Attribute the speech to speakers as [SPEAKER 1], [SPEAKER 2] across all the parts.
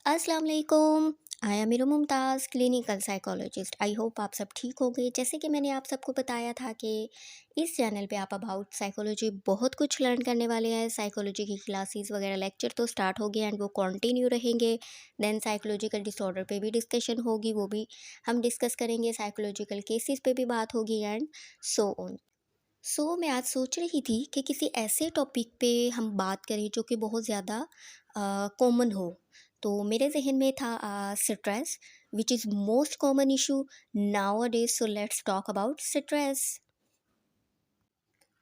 [SPEAKER 1] अस्सलाम वालेकुम। I am Meeru Mumtaz, clinical psychologist. I hope आप सब ठीक होंगे। जैसे कि मैंने आप सबको बताया था कि इस चैनल पे आप अबाउट साइकोलॉजी बहुत कुछ लर्न करने वाले हैं। साइकोलॉजी की क्लासेस वगैरह लेक्चर तो स्टार्ट हो गए एंड वो कंटिन्यू रहेंगे। देन साइकोलॉजिकल डिसऑर्डर पे भी डिस्कशन होगी, वो भी हम डिस्कस करेंगे। साइकोलॉजिकल केसेस पे भी बात होगी एंड सो ऑन। मैं आज सोच रही थी कि किसी ऐसे टॉपिक पे हम बात करें जो कि बहुत ज़्यादा कॉमन हो। तो मेरे जहन में था stress, which is most common issue nowadays. So let's talk about stress.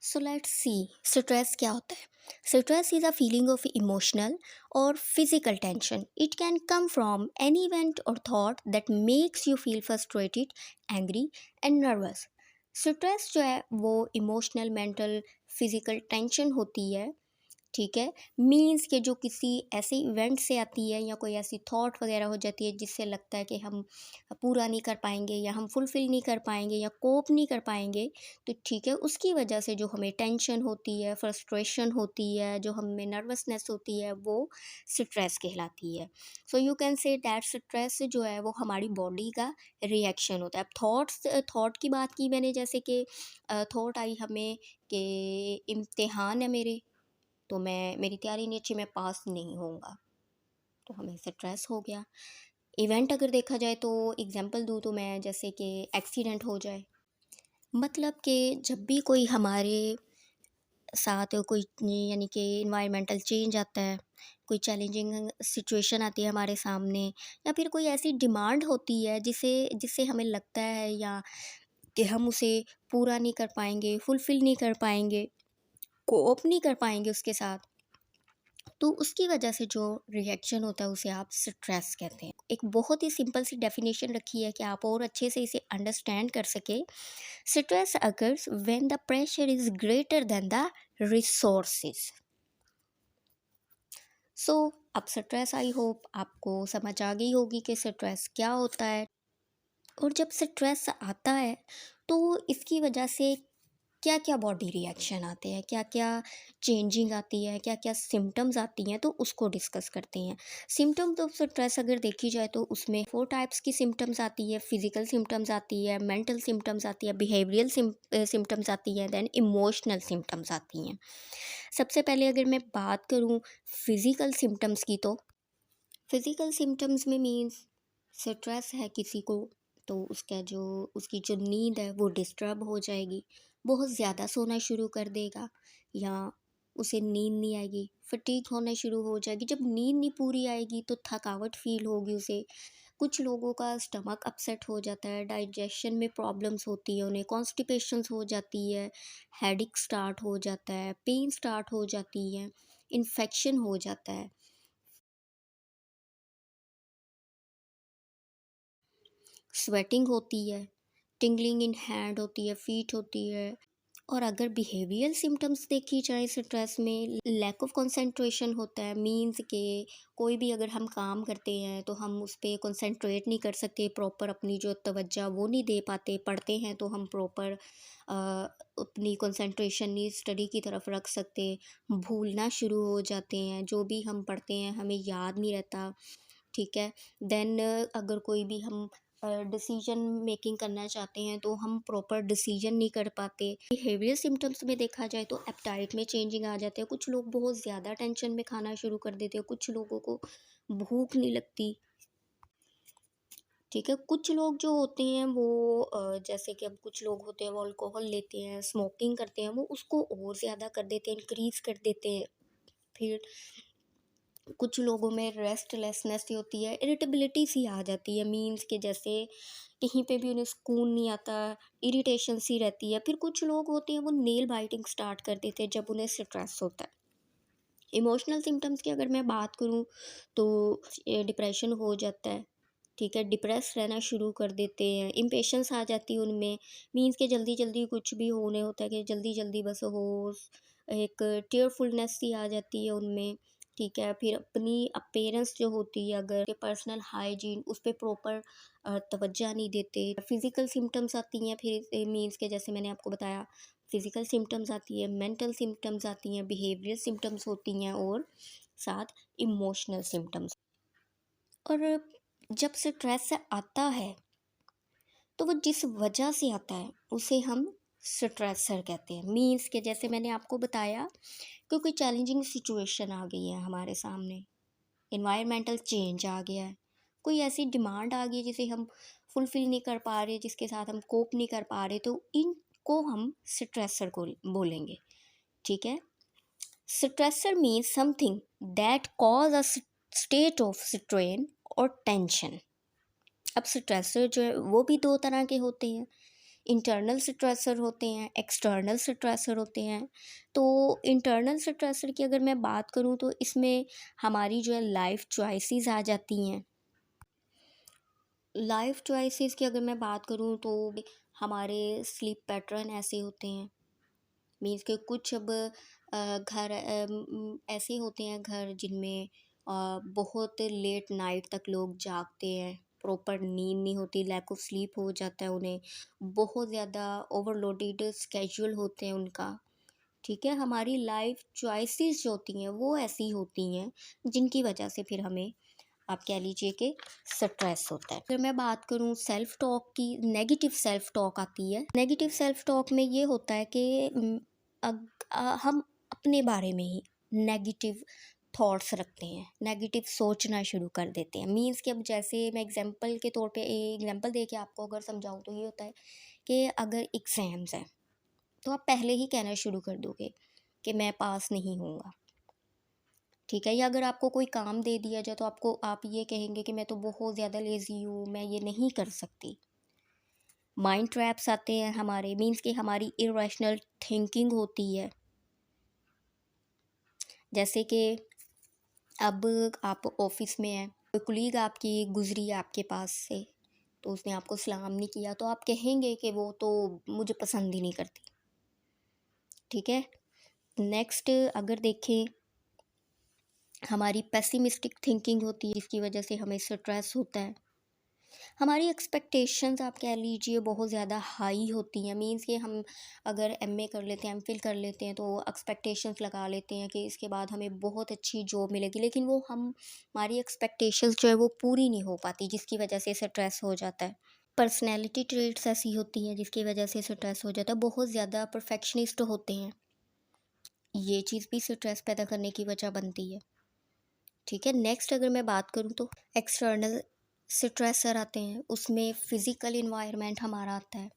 [SPEAKER 1] So let's see, stress क्या होता है। Stress is a feeling of emotional और physical tension. It can come from any event और thought that makes you feel frustrated, angry and nervous. Stress जो है वो emotional, mental, physical tension होती है। ठीक है, मीन्स कि जो किसी ऐसे इवेंट से आती है या कोई ऐसी थॉट वगैरह हो जाती है जिससे लगता है कि हम पूरा नहीं कर पाएंगे या हम फुलफ़िल नहीं कर पाएंगे या कोप नहीं कर पाएंगे। तो ठीक है, उसकी वजह से जो हमें टेंशन होती है, फ्रस्ट्रेशन होती है, जो हमें नर्वसनेस होती है, वो स्ट्रेस कहलाती है। So you can say that stress जो है वो हमारी बॉडी का रिएक्शन होता है। अब थॉट की बात की मैंने, जैसे कि थॉट आई हमें कि इम्तिहान है मेरे, तो मैं मेरी तैयारी नहीं अच्छी, मैं पास नहीं होऊँगा, तो हमें स्ट्रेस हो गया। इवेंट अगर देखा जाए तो एग्ज़ाम्पल दूँ तो मैं, जैसे कि एक्सीडेंट हो जाए, मतलब कि जब भी कोई हमारे साथ कोई यानी कि इन्वायरमेंटल चेंज आता है, कोई चैलेंजिंग सिचुएशन आती है हमारे सामने, या फिर कोई ऐसी डिमांड होती है जिसे जिससे हमें लगता है या कि हम उसे पूरा नहीं कर पाएँगे, फुलफ़िल नहीं कर पाएँगे, कोप नहीं कर पाएँगे उसके साथ, तो उसकी वजह से जो रिएक्शन होता है उसे आप स्ट्रेस कहते हैं। एक बहुत ही सिंपल सी डेफिनेशन रखी है कि आप और अच्छे से इसे अंडरस्टैंड कर सके। Stress occurs when the pressure is greater than the resources. So अब स्ट्रेस, आई होप आपको समझ आ गई होगी कि स्ट्रेस क्या होता है। और जब स्ट्रेस आता है तो इसकी वजह से क्या क्या बॉडी रिएक्शन आते हैं, क्या क्या चेंजिंग आती है, क्या क्या सिम्टम्स आती हैं, तो उसको डिस्कस करते हैं। सिम्टम्स ऑफ स्ट्रेस अगर देखी जाए तो उसमें 4 टाइप्स की सिम्टम्स आती है। फिजिकल सिम्टम्स आती है, मेंटल सिम्टम्स आती है, बिहेवियरल सिम्टम्स आती है, देन इमोशनल सिम्टम्स आती हैं। सबसे पहले अगर मैं बात करूँ फिजिकल सिम्टम्स की, तो फिजिकल सिम्टम्स में मीन्स स्ट्रेस है किसी को, तो उसकी जो नींद है वो डिस्टर्ब हो जाएगी, बहुत ज़्यादा सोना शुरू कर देगा, या उसे नींद नहीं आएगी, फटीग होना शुरू हो जाएगी। जब नींद नहीं पूरी आएगी तो थकावट फील होगी उसे। कुछ लोगों का स्टमक अपसेट हो जाता है, डाइजेशन में प्रॉब्लम्स होती है, उन्हें कॉन्स्टिपेशंस हो जाती है, हेडिक स्टार्ट हो जाता है, पेन स्टार्ट हो जाती है, इन्फेक्शन हो जाता है, स्वेटिंग होती है, टिंगलिंग इन हैंड होती है, फीट होती है। और अगर बिहेवियल सिम्टम्स देखी जाए स्ट्रेस में, लैक ऑफ कंसंट्रेशन होता है। मींस के कोई भी अगर हम काम करते हैं तो हम उस पर कंसंट्रेट नहीं कर सकते, प्रॉपर अपनी जो तवज्जो वो नहीं दे पाते। पढ़ते हैं तो हम प्रॉपर अपनी कंसंट्रेशन नहीं स्टडी की तरफ रख सकते, भूलना शुरू हो जाते हैं, जो भी हम पढ़ते हैं हमें याद नहीं रहता। ठीक है, देन अगर कोई भी हम डिसीजन मेकिंग करना चाहते हैं तो हम प्रॉपर डिसीजन नहीं कर पाते। बिहेवियर सिम्टम्स में देखा जाए तो एपेटाइट में चेंजिंग आ जाते हैं, कुछ लोग बहुत ज़्यादा टेंशन में खाना शुरू कर देते हैं, कुछ लोगों को भूख नहीं लगती। ठीक है, कुछ लोग जो होते हैं वो जैसे कि अब कुछ लोग होते हैं वो अल्कोहल लेते हैं, स्मोकिंग करते हैं, वो उसको और ज़्यादा कर देते हैं, इंक्रीज़ कर देते हैं। फिर कुछ लोगों में रेस्टलेसनेस सी होती है, इरिटेबिलिटी सी आ जाती है, मीन्स के जैसे कहीं पे भी उन्हें सुकून नहीं आता, इरिटेशन सी रहती है। फिर कुछ लोग होते हैं वो नेल बाइटिंग स्टार्ट कर देते हैं जब उन्हें स्ट्रेस होता है। इमोशनल सिम्टम्स की अगर मैं बात करूँ तो डिप्रेशन हो जाता है। ठीक है, डिप्रेस रहना शुरू कर देते हैं, इम्पेशंस आ जाती है उनमें, मीन्स के जल्दी जल्दी कुछ भी होने होता है कि जल्दी जल्दी बस हो, एक टीयरफुलनेस सी आ जाती है उनमें। ठीक है, फिर अपनी अपीयरेंस जो होती है, अगर पर्सनल हाइजीन उस पर प्रॉपर तवज्जो नहीं देते। फिजिकल सिम्टम्स आती हैं, फिर मीन्स के जैसे मैंने आपको बताया, फिजिकल सिम्टम्स आती है, मेंटल सिम्टम्स आती हैं, बिहेवियर सिम्टम्स होती हैं, और साथ इमोशनल सिम्टम्स। और जब स्ट्रेस आता है तो वो जिस वजह से आता है उसे हम स्ट्रेसर कहते हैं। मीन्स के जैसे मैंने आपको बताया कि कोई चैलेंजिंग सिचुएशन आ गई है हमारे सामने, इन्वायरमेंटल चेंज आ गया है, कोई ऐसी डिमांड आ गई है जिसे हम फुलफ़िल नहीं कर पा रहे, जिसके साथ हम कोप नहीं कर पा रहे, तो इनको हम स्ट्रेसर को बोलेंगे, ठीक है? Stressor means something that cause a state of strain और टेंशन। अब स्ट्रेसर जो है वो भी 2 तरह के होते हैं, इंटरनल स्ट्रेसर होते हैं, एक्सटर्नल स्ट्रेसर होते हैं। तो इंटरनल स्ट्रेसर की अगर मैं बात करूँ तो इसमें हमारी जो है लाइफ़ चॉइसेस आ जाती हैं। लाइफ़ चॉइसेस की अगर मैं बात करूँ तो हमारे स्लीप पैटर्न ऐसे होते हैं, मीन्स के कुछ अब घर ऐसे होते हैं घर जिनमें बहुत लेट नाइट तक लोग जागते हैं, प्रॉपर नींद नहीं होती, लैक ऑफ स्लीप हो जाता है उन्हें, बहुत ज़्यादा ओवरलोडेड स्केड्यूल होते हैं उनका, ठीक है? हमारी लाइफ चॉइसेस जो होती हैं वो ऐसी होती हैं जिनकी वजह से फिर हमें, आप कह लीजिए कि, स्ट्रेस होता है। अगर मैं बात करूँ सेल्फ टॉक की, नेगेटिव सेल्फ टॉक आती है। नेगेटिव सेल्फ टॉक में ये होता है कि हम अपने बारे में ही नेगेटिव थॉट्स रखते हैं, नेगेटिव सोचना शुरू कर देते हैं। मीन्स कि अब जैसे मैं एग्जांपल के तौर पे एग्जांपल दे के आपको अगर समझाऊँ तो ये होता है कि अगर एग्ज़ाम्स हैं तो आप पहले ही कहना शुरू कर दोगे कि मैं पास नहीं होऊंगा, ठीक है? या अगर आपको कोई काम दे दिया जाए तो आप ये कहेंगे कि मैं तो बहुत ज़्यादा लेज़ी हूँ, मैं ये नहीं कर सकती। माइंड ट्रैप्स आते हैं हमारे, मीन्स कि हमारी इरेशनल थिंकिंग होती है। जैसे कि अब आप ऑफिस में हैं, कोई कुलीग आपकी गुजरी है आपके पास से, तो उसने आपको सलाम नहीं किया, तो आप कहेंगे कि वो तो मुझे पसंद ही नहीं करती, ठीक है? नेक्स्ट अगर देखें, हमारी पेसिमिस्टिक थिंकिंग होती है जिसकी वजह से हमें स्ट्रेस होता है। हमारी एक्सपेक्टेशंस आप कह लीजिए बहुत ज़्यादा हाई होती हैं, मीन्स कि हम अगर एमए कर लेते हैं, एमफिल कर लेते हैं, तो एक्सपेक्टेशंस लगा लेते हैं कि इसके बाद हमें बहुत अच्छी जॉब मिलेगी, लेकिन वो हमारी एक्सपेक्टेशंस जो है वो पूरी नहीं हो पाती, जिसकी वजह से स्ट्रेस हो जाता है। पर्सनैलिटी ट्रेट्स ऐसी होती हैं जिसकी वजह से स्ट्रेस हो जाता है, बहुत ज़्यादा परफेक्शनिस्ट होते हैं, ये चीज़ भी स्ट्रेस पैदा करने की वजह बनती है, ठीक है? नेक्स्ट अगर मैं बात करूँ तो एक्सटर्नल स्ट्रेसर आते हैं, उसमें फ़िज़िकल इन्वायरमेंट हमारा आता है,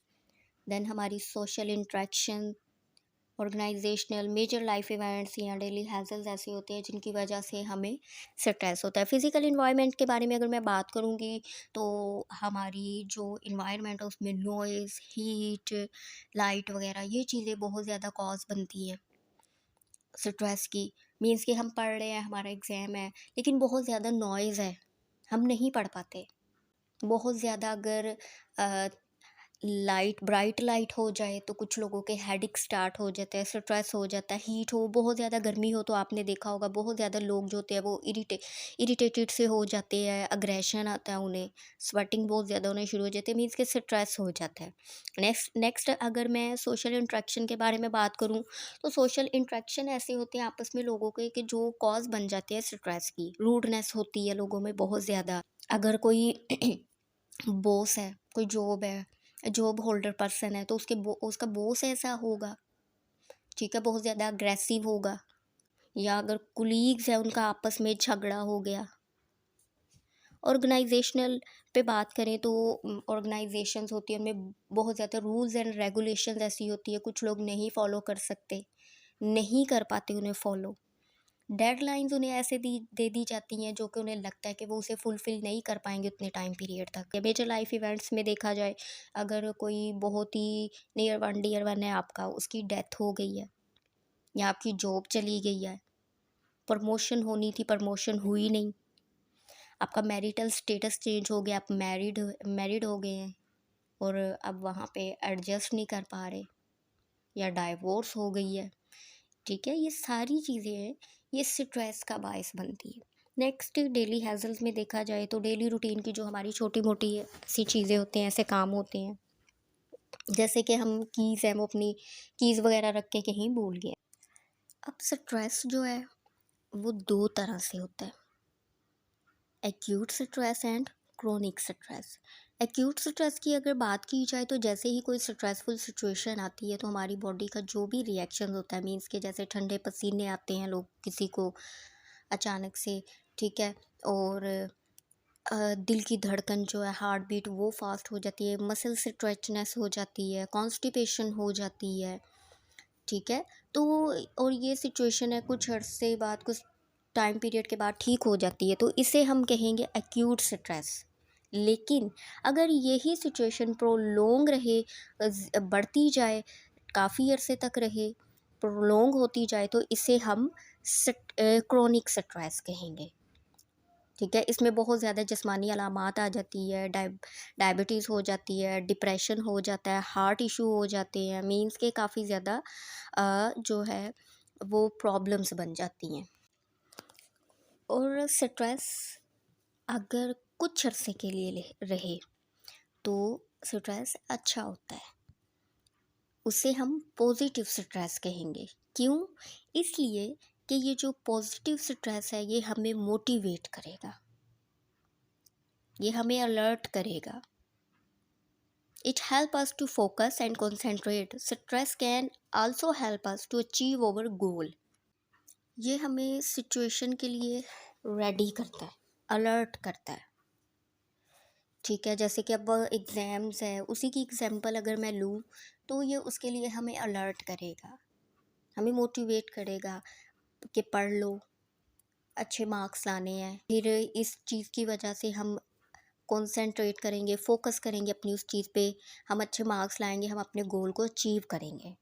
[SPEAKER 1] देन हमारी social interaction, organisational major life events या डेली हैजल्स ऐसे होते हैं जिनकी वजह से हमें स्ट्रेस होता है। फ़िज़िकल इन्वायरमेंट के बारे में अगर मैं बात करूँगी तो हमारी जो इन्वायरमेंट है उसमें नॉइज़, हीट, लाइट वगैरह ये चीज़ें बहुत ज़्यादा कॉज़ बनती हैं स्ट्रेस की। मीन्स कि हम पढ़ रहे हैं, हमारा एग्ज़ाम है, लेकिन बहुत ज़्यादा नॉइज़ है, हम नहीं पढ़ पाते। बहुत ज़्यादा अगर अ, लाइट ब्राइट लाइट हो जाए तो कुछ लोगों के हेडेक स्टार्ट हो जाता है, स्ट्रेस हो जाता है। हीट हो, बहुत ज़्यादा गर्मी हो तो आपने देखा होगा बहुत ज़्यादा लोग जो होते हैं वो इरिटेटेड से हो जाते हैं, अग्रेशन आता है उन्हें, स्वेटिंग बहुत ज़्यादा होने शुरू हो जाती है, मीन्स के स्ट्रेस हो जाता है। नेक्स्ट अगर मैं सोशल इंटरेक्शन के बारे में बात करूँ तो सोशल इंटरेक्शन ऐसे होते हैं आपस में लोगों के कि जो कॉज बन जाती है स्ट्रेस की। रूडनेस होती है लोगों में बहुत ज़्यादा। अगर कोई बॉस है, कोई जॉब होल्डर पर्सन है तो उसका बॉस ऐसा होगा, ठीक है? बहुत ज़्यादा अग्रेसिव होगा। या अगर कुलीग्स हैं उनका आपस में झगड़ा हो गया। ऑर्गेनाइजेशनल पे बात करें तो ऑर्गेनाइजेशंस होती हैं उनमें बहुत ज़्यादा रूल्स एंड रेगुलेशंस ऐसी होती है, कुछ लोग नहीं फॉलो कर सकते, नहीं कर पाते उन्हें फॉलो। डेडलाइंस उन्हें ऐसे दे दी जाती हैं जो कि उन्हें लगता है कि वो उसे फुलफ़िल नहीं कर पाएँगे उतने टाइम पीरियड तक। मेजर लाइफ़ इवेंट्स में देखा जाए, अगर कोई बहुत ही नियर वन डियर वन है आपका, उसकी डेथ हो गई है या आपकी जॉब चली गई है, प्रमोशन होनी थी, प्रमोशन हुई नहीं, आपका मैरिटल स्टेटस चेंज हो गया, आप मैरिड हो गए हैं और अब वहाँ पे एडजस्ट नहीं कर पा रहे, या डाइवोर्स हो गई है, ठीक है? ये सारी चीज़ें हैं, ये स्ट्रेस का बायस बनती है। नेक्स्ट डेली हैज़ल्स में देखा जाए तो डेली रूटीन की जो हमारी छोटी-मोटी सी चीज़ें होती हैं, ऐसे काम होते हैं, जैसे कि हम कीज़ हैं वो अपनी कीज़ वगैरह रख के कहीं भूल गए। अब स्ट्रेस जो है वो 2 तरह से होता है। Acute stress and chronic stress. Acute stress की अगर बात की जाए तो जैसे ही कोई स्ट्रेसफुल सिचुएशन आती है तो हमारी बॉडी का जो भी रिएक्शन होता है, मीन्स के जैसे ठंडे पसीने आते हैं लोग किसी को अचानक से, ठीक है, और दिल की धड़कन जो है, हार्ट बीट वो फास्ट हो जाती है, मसल स्ट्रेचनेस हो जाती है, कॉन्स्टिपेशन हो जाती है, ठीक है। तो और ये सिचुएशन है कुछ अरसे बाद, कुछ टाइम पीरियड के बाद ठीक हो जाती है, तो इसे हम कहेंगे एक्यूट स्ट्रेस। लेकिन अगर यही सिचुएशन प्रोलोंग रहे, बढ़ती जाए, काफ़ी अरसे तक रहे, प्रोलोंग होती जाए, तो इसे हम क्रोनिक स्ट्रेस कहेंगे, ठीक है। इसमें बहुत ज़्यादा जिस्मानी अलामात आ जाती है, डायबिटीज़ हो जाती है, डिप्रेशन हो जाता है, हार्ट इशू हो जाते हैं, मीन्स के काफ़ी ज़्यादा जो है वो प्रॉब्लम्स बन जाती हैं। और स्ट्रेस अगर कुछ अरसे के लिए रहे तो स्ट्रेस अच्छा होता है, उसे हम पॉजिटिव स्ट्रेस कहेंगे। क्यों? इसलिए कि ये जो पॉजिटिव स्ट्रेस है ये हमें मोटिवेट करेगा, ये हमें अलर्ट करेगा। It helps us to focus and concentrate. Stress can also help us to achieve our goal. ये हमें सिचुएशन के लिए रेडी करता है, अलर्ट करता है, ठीक है। जैसे कि अब एग्ज़ाम्स है, उसी की एग्जांपल अगर मैं लूँ तो ये उसके लिए हमें अलर्ट करेगा, हमें मोटिवेट करेगा कि पढ़ लो, अच्छे मार्क्स लाने हैं। फिर इस चीज़ की वजह से हम कंसंट्रेट करेंगे, फोकस करेंगे अपनी उस चीज़ पे, हम अच्छे मार्क्स लाएंगे, हम अपने गोल को अचीव करेंगे।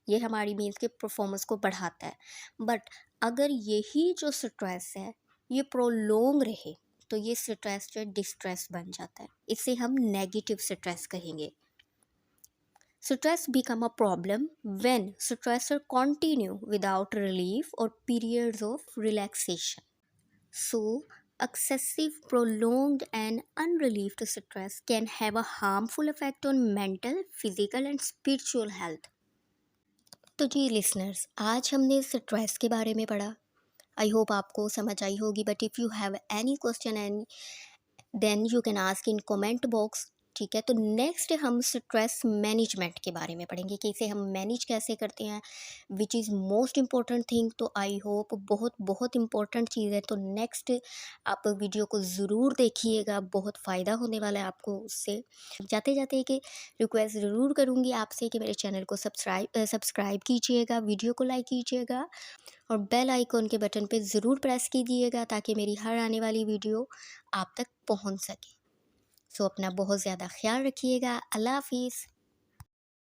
[SPEAKER 1] ये हमारी मीन्स के परफॉर्मेंस को बढ़ाता है। बट अगर यही जो स्ट्रेस है ये प्रोलोंग रहे तो ये स्ट्रेस जो डिस्ट्रेस बन जाता है, इसे हम नेगेटिव स्ट्रेस कहेंगे। Stress become a problem when stressor continue without relief or periods of relaxation. So, excessive, prolonged, and unrelieved stress can have a harmful effect on mental, physical, and spiritual health. तो जी listeners, आज हमने stress के बारे में पढ़ा। I hope आपको समझ आई होगी, but if you have any question and then you can ask in comment box, ठीक है। तो नेक्स्ट हम स्ट्रेस मैनेजमेंट के बारे में पढ़ेंगे कि इसे हम मैनेज कैसे करते हैं, विच इज़ मोस्ट इम्पॉर्टेंट थिंग। तो आई होप बहुत बहुत इम्पॉर्टेंट चीज़ है, तो नेक्स्ट आप वीडियो को ज़रूर देखिएगा, बहुत फ़ायदा होने वाला है आपको उससे। जाते जाते एक रिक्वेस्ट ज़रूर करूँगी आपसे कि मेरे चैनल को सब्सक्राइब कीजिएगा, वीडियो को लाइक कीजिएगा और बेल आइकॉन के बटन पे ज़रूर प्रेस कीजिएगा ताकि मेरी हर आने वाली वीडियो आप तक पहुंच सके। सो अपना बहुत ज़्यादा ख्याल रखिएगा। अल्लाह हाफिज़।